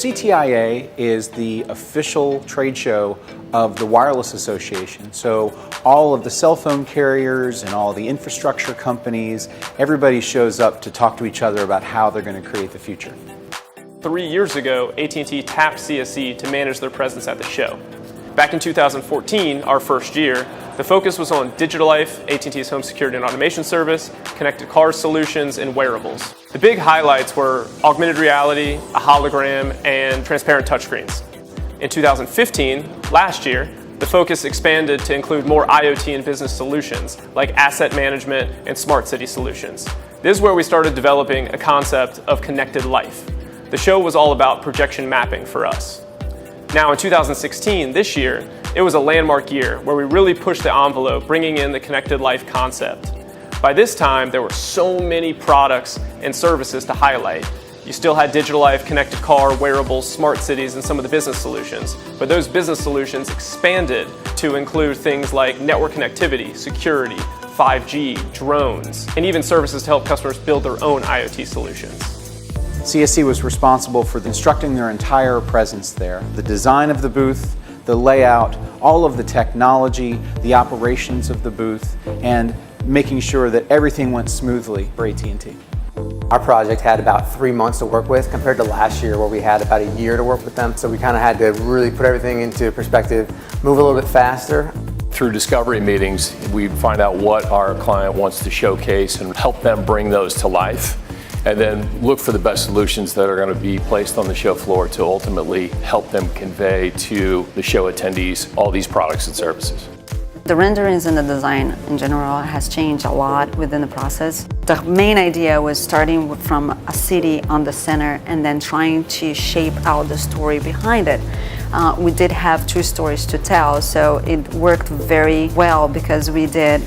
CTIA is the official trade show of the Wireless Association. So all of the cell phone carriers and all the infrastructure companies, everybody shows up to talk to each other about how they're going to create the future. 3 years ago, AT&T tapped CSE to manage their presence at the show. Back in 2014, our first year, the focus was on Digital Life, AT&T's home security and automation service, connected car solutions, and wearables. The big highlights were augmented reality, a hologram, and transparent touchscreens. In 2015, last year, the focus expanded to include more IoT and business solutions, like asset management and smart city solutions. This is where we started developing a concept of connected life. The show was all about projection mapping for us. Now in 2016, this year, it was a landmark year where we really pushed the envelope, bringing in the connected life concept. By this time, there were so many products and services to highlight. You still had Digital Life, connected car, wearables, smart cities, and some of the business solutions. But those business solutions expanded to include things like network connectivity, security, 5G, drones, and even services to help customers build their own IoT solutions. CSE was responsible for constructing their entire presence there. The design of the booth, the layout, all of the technology, the operations of the booth, and making sure that everything went smoothly for AT&T. Our project had about 3 months to work with compared to last year where we had about a year to work with them. So we kind of had to really put everything into perspective, move a little bit faster. Through discovery meetings, we find out what our client wants to showcase and help them bring those to life. And then look for the best solutions that are going to be placed on the show floor to ultimately help them convey to the show attendees all these products and services. The renderings and the design in general has changed a lot within the process. The main idea was starting from a city on the center and then trying to shape out the story behind it. We did have 2 stories to tell, so it worked very well because we did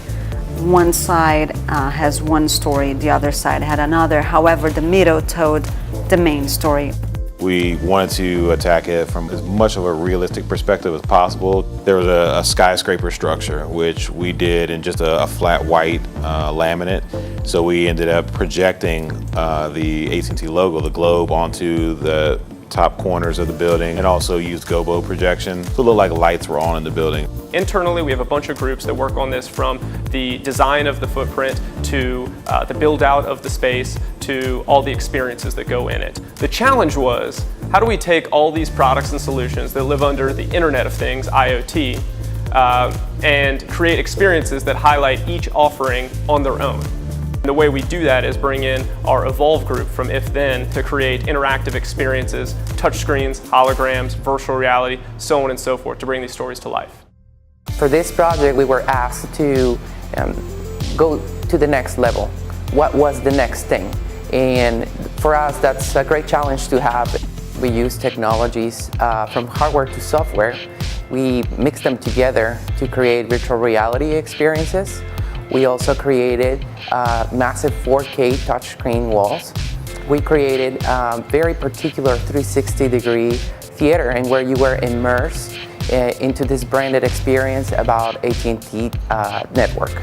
one side has one story, the other side had another. However, the middle told the main story. We wanted to attack it from as much of a realistic perspective as possible. There was a skyscraper structure, which we did in just a flat white laminate. So we ended up projecting the AT&T logo, the globe, onto the top corners of the building, and also used gobo projection. So it looked like lights were on in the building. Internally, we have a bunch of groups that work on this, from the design of the footprint to the build out of the space to all the experiences that go in it. The challenge was, how do we take all these products and solutions that live under the Internet of Things, IoT, and create experiences that highlight each offering on their own? The way we do that is bring in our Evolve group from If Then to create interactive experiences, touchscreens, holograms, virtual reality, so on and so forth, to bring these stories to life. For this project, we were asked to go to the next level. What was the next thing? And for us, that's a great challenge to have. We use technologies from hardware to software. We mix them together to create virtual reality experiences. We also created massive 4K touchscreen walls. We created a very particular 360-degree theater, and where you were immersed into this branded experience about AT&T network.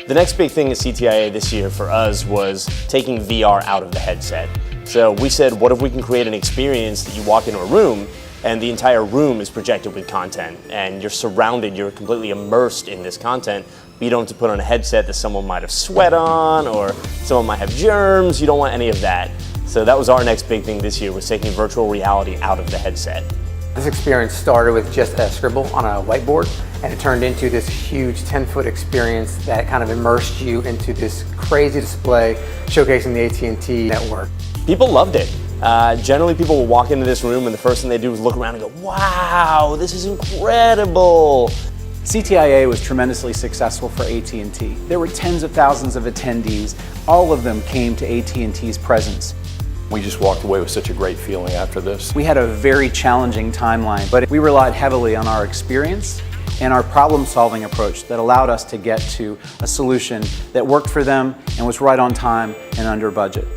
The next big thing at CTIA this year for us was taking VR out of the headset. So we said, what if we can create an experience that you walk into a room and the entire room is projected with content, and you're surrounded, you're completely immersed in this content. You don't have to put on a headset that someone might have sweat on, or someone might have germs. You don't want any of that. So that was our next big thing this year, was taking virtual reality out of the headset. This experience started with just a scribble on a whiteboard, and it turned into this huge 10-foot experience that kind of immersed you into this crazy display showcasing the AT&T network. People loved it. Generally, people will walk into this room and the first thing they do is look around and go, wow, this is incredible. CTIA was tremendously successful for AT&T. There were tens of thousands of attendees. All of them came to AT&T's presence. We just walked away with such a great feeling after this. We had a very challenging timeline, but we relied heavily on our experience and our problem-solving approach that allowed us to get to a solution that worked for them and was right on time and under budget.